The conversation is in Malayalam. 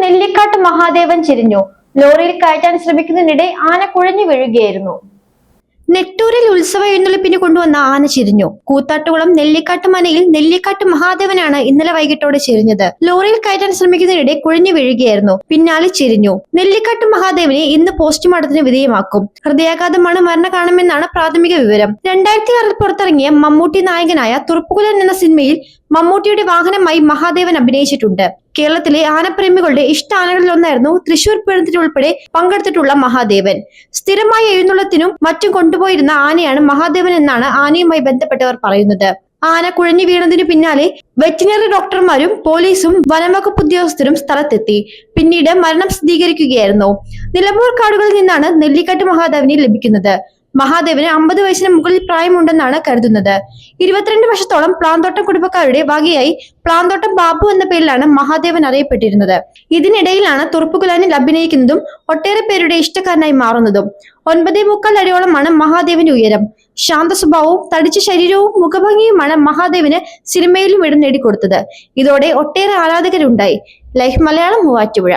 നെല്ലിക്കാട്ട് മഹാദേവൻ ചെരിഞ്ഞു. ലോറിയിൽ കയറ്റാൻ ശ്രമിക്കുന്നതിനിടെ ആന കുഴഞ്ഞു വീഴുകയായിരുന്നു. നെട്ടൂരിൽ ഉത്സവ എഴുന്നള്ളിപ്പിന് കൊണ്ടുവന്ന ആന ചെരിഞ്ഞു. കൂത്താട്ടുകുളം നെല്ലിക്കാട്ട് മനയിൽ നെല്ലിക്കാട്ട് മഹാദേവനാണ് ഇന്നലെ വൈകിട്ടോടെ ചെരിഞ്ഞത്. ലോറിയിൽ കയറ്റാൻ ശ്രമിക്കുന്നതിനിടെ കുഴഞ്ഞു വീഴുകയായിരുന്നു. പിന്നാലെ ചെരിഞ്ഞു. നെല്ലിക്കാട്ട് മഹാദേവനെ ഇന്ന് പോസ്റ്റ്മോർട്ടത്തിന് വിധേയമാക്കും. ഹൃദയാഘാതമാണ് മരണകാരണമെന്നാണ് പ്രാഥമിക വിവരം. 2006 പുറത്തിറങ്ങിയ മമ്മൂട്ടി നായകനായ തുറുപ്പുകുലൻ എന്ന സിനിമയിൽ മമ്മൂട്ടിയുടെ വാഹനമായി മഹാദേവൻ അഭിനയിച്ചിട്ടുണ്ട്. കേരളത്തിലെ ആനപ്രേമികളുടെ ഇഷ്ട ആനകളിലൊന്നായിരുന്നു തൃശൂർ പൂരത്തിന് ഉൾപ്പെടെ പങ്കെടുത്തിട്ടുള്ള മഹാദേവൻ. സ്ഥിരമായി എഴുന്നള്ളത്തിനും മറ്റും കൊണ്ടുപോയിരുന്ന ആനയാണ് മഹാദേവൻ എന്നാണ് ആനയുമായി ബന്ധപ്പെട്ടവർ പറയുന്നത്. ആന കുഴഞ്ഞു വീണതിനു പിന്നാലെ വെറ്റിനറി ഡോക്ടർമാരും പോലീസും വനംവകുപ്പ് ഉദ്യോഗസ്ഥരും സ്ഥലത്തെത്തി. പിന്നീട് മരണം സ്ഥിരീകരിക്കുകയായിരുന്നു. നിലമ്പൂർ കാടുകളിൽ നിന്നാണ് നെല്ലിക്കാട്ട് മഹാദേവനെ ലഭിക്കുന്നത്. മഹാദേവന് 50 വയസ്സിന് മുകളിൽ പ്രായമുണ്ടെന്നാണ് കരുതുന്നത്. 22 വർഷത്തോളം പ്ലാന്തോട്ടം കുടുംബക്കാരുടെ വകയായി പ്ലാന്തോട്ടം ബാബു എന്ന പേരിലാണ് മഹാദേവൻ അറിയപ്പെട്ടിരുന്നത്. ഇതിനിടയിലാണ് തുറുപ്പുകുലനിൽ അഭിനയിക്കുന്നതും ഒട്ടേറെ പേരുടെ ഇഷ്ടക്കാരനായി മാറുന്നതും. 9.25 അടിയോളമാണ് മഹാദേവന്റെ ഉയരം. ശാന്ത സ്വഭാവവും തടിച്ച ശരീരവും മുഖഭംഗിയുമാണ് മഹാദേവന് സിനിമയിലും ഇടം നേടിക്കൊടുത്തത്. ഇതോടെ ഒട്ടേറെ ആരാധകരുണ്ടായി. ലൈഫ് മലയാളം മൂവാറ്റുപുഴ.